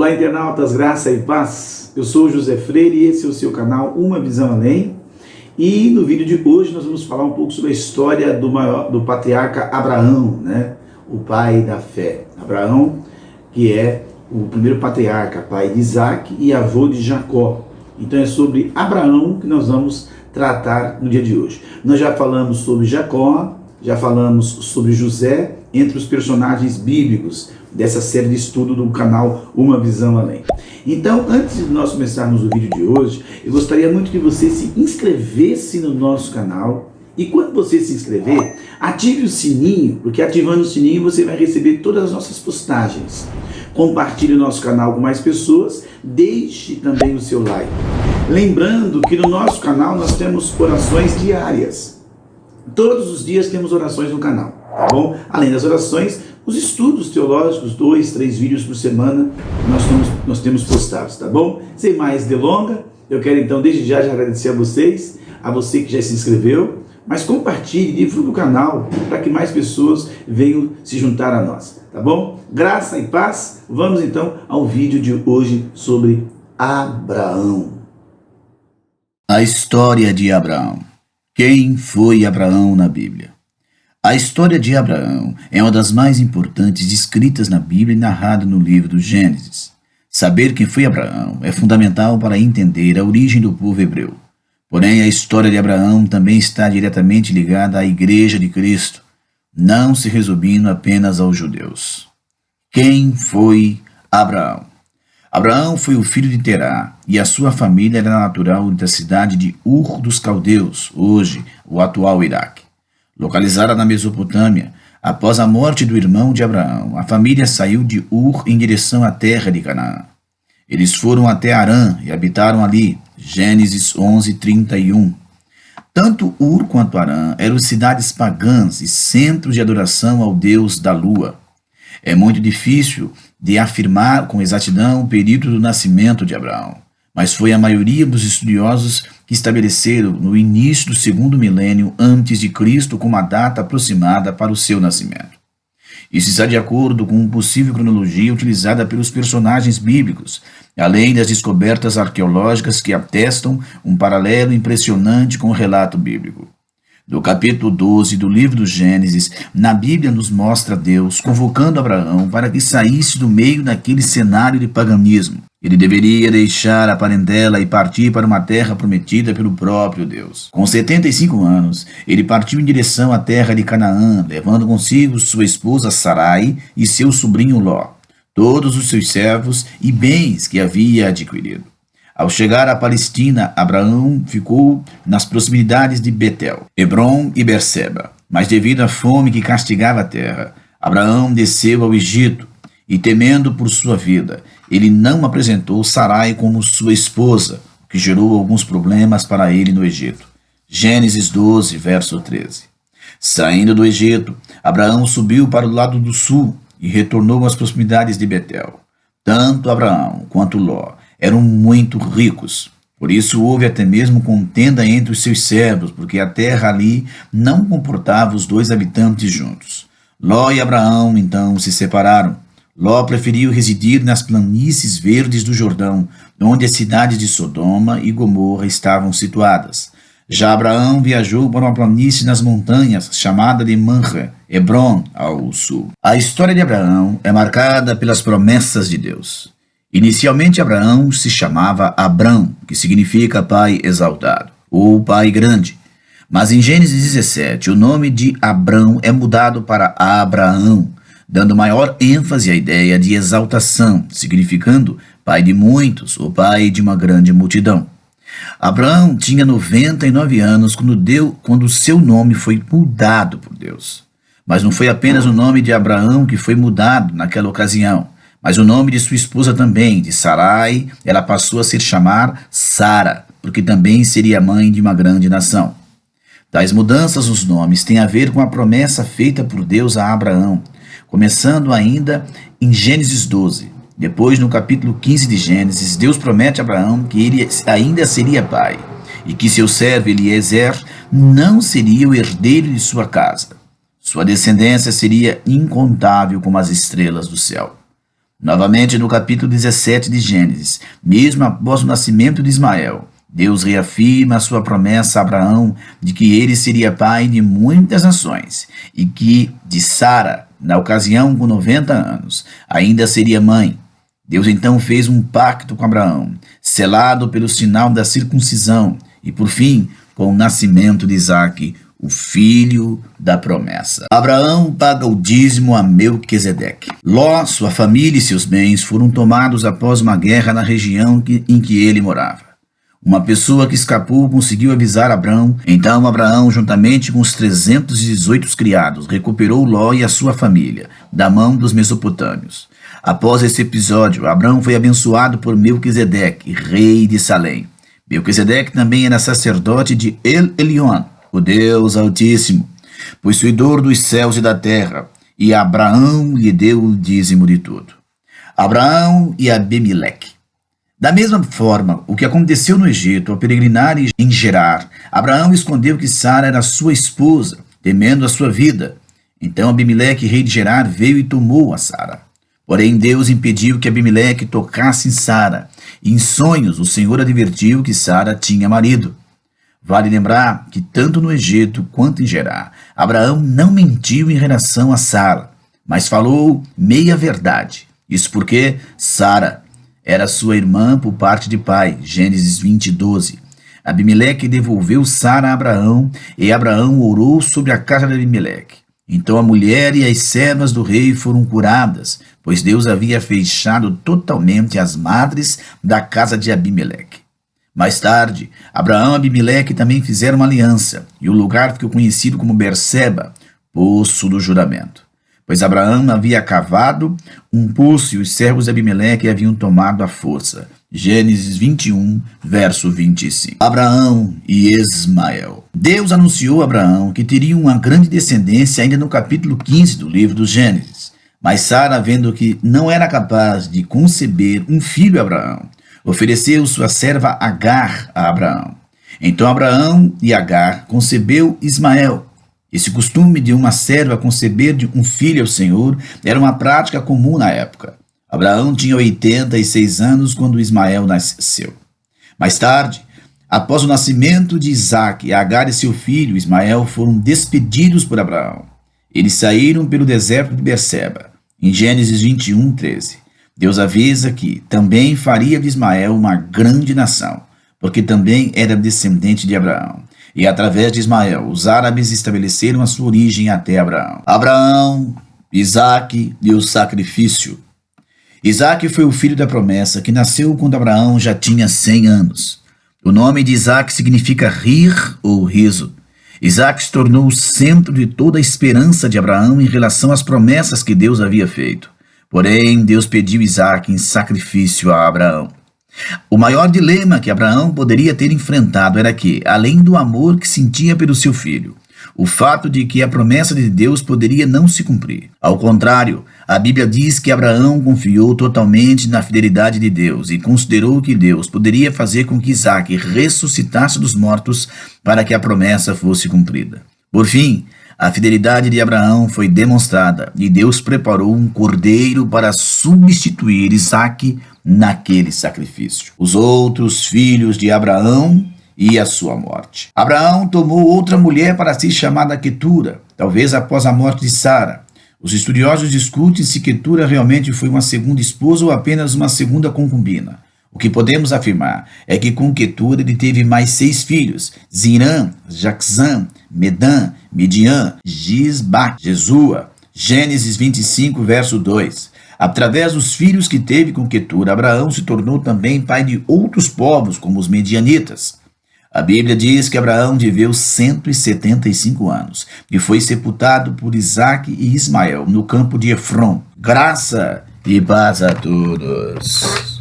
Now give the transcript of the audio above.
Olá, internautas, graça e paz. Eu sou o José Freire e esse é o seu canal Uma Visão Além. E no vídeo de hoje nós vamos falar um pouco sobre a história do patriarca Abraão, né? O pai da fé. Abraão, que é o primeiro patriarca, pai de Isaac e avô de Jacó. Então é sobre Abraão que nós vamos tratar no dia de hoje. Nós já falamos sobre Jacó, já falamos sobre José, entre os personagens bíblicos dessa série de estudo do canal Uma Visão Além. Então, antes de nós começarmos o vídeo de hoje, eu gostaria muito que você se inscrevesse no nosso canal. E quando você se inscrever, ative o sininho, porque ativando o sininho você vai receber todas as nossas postagens. Compartilhe o nosso canal com mais pessoas, deixe também o seu like. Lembrando que no nosso canal nós temos orações diárias. Todos os dias temos orações no canal, tá bom? Além das orações, os estudos teológicos, 2, 3 vídeos por semana nós temos postados, tá bom? Sem mais delonga, eu quero então desde já agradecer a você que já se inscreveu, mas compartilhe, divulgue o canal para que mais pessoas venham se juntar a nós, tá bom? Graça e paz, vamos então ao vídeo de hoje sobre Abraão. A história de Abraão. Quem foi Abraão na Bíblia? A história de Abraão é uma das mais importantes descritas na Bíblia e narrada no livro do Gênesis. Saber quem foi Abraão é fundamental para entender a origem do povo hebreu. Porém, a história de Abraão também está diretamente ligada à Igreja de Cristo, não se resumindo apenas aos judeus. Quem foi Abraão? Abraão foi o filho de Terá, e a sua família era natural da cidade de Ur dos Caldeus, hoje o atual Iraque. Localizada na Mesopotâmia, após a morte do irmão de Abraão, a família saiu de Ur em direção à terra de Canaã. Eles foram até Harã e habitaram ali, Gênesis 11:31. Tanto Ur quanto Harã eram cidades pagãs e centros de adoração ao deus da lua. É muito difícil de afirmar com exatidão o período do nascimento de Abraão, mas foi a maioria dos estudiosos que estabeleceram no início do segundo milênio antes de Cristo como a data aproximada para o seu nascimento. Isso está de acordo com uma possível cronologia utilizada pelos personagens bíblicos, além das descobertas arqueológicas que atestam um paralelo impressionante com o relato bíblico. No capítulo 12 do livro do Gênesis, na Bíblia nos mostra Deus convocando Abraão para que saísse do meio daquele cenário de paganismo. Ele deveria deixar a parentela e partir para uma terra prometida pelo próprio Deus. Com 75 anos, ele partiu em direção à terra de Canaã, levando consigo sua esposa Sarai e seu sobrinho Ló, todos os seus servos e bens que havia adquirido. Ao chegar à Palestina, Abraão ficou nas proximidades de Betel, Hebrom e Berseba. Mas devido à fome que castigava a terra, Abraão desceu ao Egito e, temendo por sua vida, ele não apresentou Sarai como sua esposa, o que gerou alguns problemas para ele no Egito. Gênesis 12, verso 13. Saindo do Egito, Abraão subiu para o lado do sul e retornou às proximidades de Betel. Tanto Abraão quanto Ló eram muito ricos. Por isso houve até mesmo contenda entre os seus servos, porque a terra ali não comportava os dois habitantes juntos. Ló e Abraão então se separaram. Ló preferiu residir nas planícies verdes do Jordão, onde as cidades de Sodoma e Gomorra estavam situadas. Já Abraão viajou para uma planície nas montanhas, chamada de Manre, Hebrom, ao sul. A história de Abraão é marcada pelas promessas de Deus. Inicialmente, Abraão se chamava Abrão, que significa pai exaltado, ou pai grande. Mas em Gênesis 17, o nome de Abrão é mudado para Abraão, dando maior ênfase à ideia de exaltação, significando pai de muitos, ou pai de uma grande multidão. Abraão tinha 99 anos quando seu nome foi mudado por Deus. Mas não foi apenas o nome de Abraão que foi mudado naquela ocasião, mas o nome de sua esposa também, de Sarai, ela passou a se chamar Sara, porque também seria mãe de uma grande nação. Tais mudanças nos nomes têm a ver com a promessa feita por Deus a Abraão, começando ainda em Gênesis 12. Depois, no capítulo 15 de Gênesis, Deus promete a Abraão que ele ainda seria pai, e que seu servo Eliezer não seria o herdeiro de sua casa. Sua descendência seria incontável como as estrelas do céu. Novamente no capítulo 17 de Gênesis, mesmo após o nascimento de Ismael, Deus reafirma a sua promessa a Abraão de que ele seria pai de muitas nações e que de Sara, na ocasião com 90 anos, ainda seria mãe. Deus então fez um pacto com Abraão, selado pelo sinal da circuncisão e, por fim, com o nascimento de Isaque, o filho da promessa. Abraão paga o dízimo a Melquisedeque. Ló, sua família e seus bens foram tomados após uma guerra na região em que ele morava. Uma pessoa que escapou conseguiu avisar Abraão. Então Abraão, juntamente com os 318 criados, recuperou Ló e a sua família da mão dos mesopotâmios. Após esse episódio, Abraão foi abençoado por Melquisedeque, rei de Salém. Melquisedeque também era sacerdote de El Elyon, o Deus Altíssimo, possuidor dos céus e da terra, e Abraão lhe deu o dízimo de tudo. Abraão e Abimeleque. Da mesma forma, o que aconteceu no Egito ao peregrinar em Gerar, Abraão escondeu que Sara era sua esposa, temendo a sua vida. Então Abimeleque, rei de Gerar, veio e tomou a Sara. Porém Deus impediu que Abimeleque tocasse em Sara, e em sonhos o Senhor advertiu que Sara tinha marido. Vale lembrar que tanto no Egito quanto em Gerar, Abraão não mentiu em relação a Sara, mas falou meia verdade. Isso porque Sara era sua irmã por parte de pai, Gênesis 20:12. Abimeleque devolveu Sara a Abraão, e Abraão orou sobre a casa de Abimeleque. Então a mulher e as servas do rei foram curadas, pois Deus havia fechado totalmente as madres da casa de Abimeleque. Mais tarde, Abraão e Abimeleque também fizeram uma aliança, e o lugar ficou conhecido como Berseba, poço do juramento. Pois Abraão havia cavado um poço e os servos de Abimeleque haviam tomado à força. Gênesis 21, verso 25. Abraão e Ismael. Deus anunciou a Abraão que teria uma grande descendência ainda no capítulo 15 do livro do Gênesis. Mas Sara, vendo que não era capaz de conceber um filho a Abraão, ofereceu sua serva Agar a Abraão. Então Abraão e Agar concebeu Ismael. Esse costume de uma serva conceber um filho ao Senhor era uma prática comum na época. Abraão tinha 86 anos quando Ismael nasceu. Mais tarde, após o nascimento de Isaque, Agar e seu filho Ismael foram despedidos por Abraão. Eles saíram pelo deserto de Berseba. Em Gênesis 21:13, Deus avisa que também faria de Ismael uma grande nação, porque também era descendente de Abraão. E através de Ismael, os árabes estabeleceram a sua origem até Abraão. Abraão, Isaque e o sacrifício. Isaque foi o filho da promessa que nasceu quando Abraão já tinha 100 anos. O nome de Isaque significa rir ou riso. Isaque se tornou o centro de toda a esperança de Abraão em relação às promessas que Deus havia feito. Porém, Deus pediu Isaque em sacrifício a Abraão. O maior dilema que Abraão poderia ter enfrentado era que, além do amor que sentia pelo seu filho, o fato de que a promessa de Deus poderia não se cumprir. Ao contrário, a Bíblia diz que Abraão confiou totalmente na fidelidade de Deus e considerou que Deus poderia fazer com que Isaque ressuscitasse dos mortos para que a promessa fosse cumprida. Por fim, a fidelidade de Abraão foi demonstrada e Deus preparou um cordeiro para substituir Isaque naquele sacrifício. Os outros filhos de Abraão e a sua morte. Abraão tomou outra mulher para si chamada Quetura, talvez após a morte de Sara. Os estudiosos discutem se Quetura realmente foi uma segunda esposa ou apenas uma segunda concubina. O que podemos afirmar é que com Quetura ele teve mais 6 filhos: Zirã, Jaxã, Medã, Midian, Gisba, Jesua. Gênesis 25, verso 2. Através dos filhos que teve com Quetura, Abraão se tornou também pai de outros povos, como os medianitas. A Bíblia diz que Abraão viveu 175 anos e foi sepultado por Isaque e Ismael no campo de Efron. Graça e paz a todos.